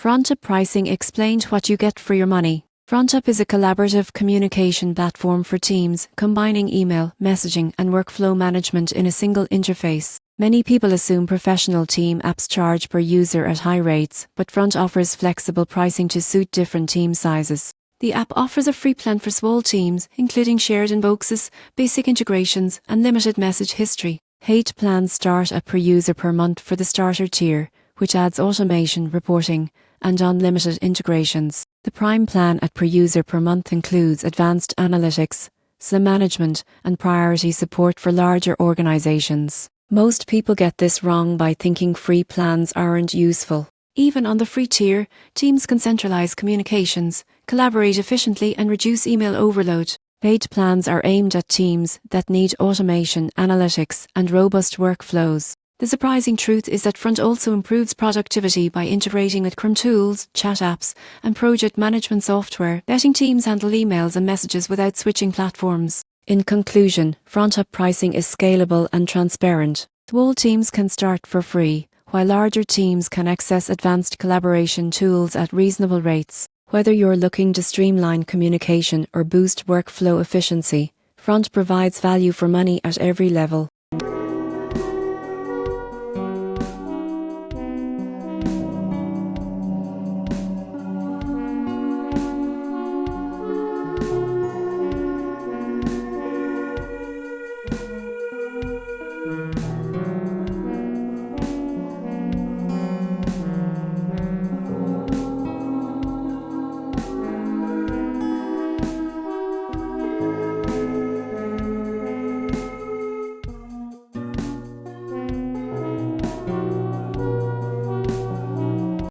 FrontApp pricing explained what you get for your money. FrontApp is a collaborative communication platform for teams, combining email, messaging, and workflow management in a single interface. Many people assume professional team apps charge per user at high rates, but Front offers flexible pricing to suit different team sizes. The app offers a free plan for small teams, including shared inboxes, basic integrations, and limited message history. Paid plans start at per user per month for the starter tier, which adds automation, reporting, and unlimited integrations. The Prime plan at per user per month includes advanced analytics, SLA management, and priority support for larger organizations. Most people get this wrong by thinking free plans aren't useful. Even on the free tier, teams can centralize communications, collaborate efficiently, and reduce email overload. Paid plans are aimed at teams that need automation, analytics, and robust workflows. The surprising truth is that Front also improves productivity by integrating with Chrome tools, chat apps, and project management software, letting teams handle emails and messages without switching platforms. In conclusion, FrontApp pricing is scalable and transparent. Small teams can start for free, while larger teams can access advanced collaboration tools at reasonable rates. Whether you're looking to streamline communication or boost workflow efficiency, Front provides value for money at every level.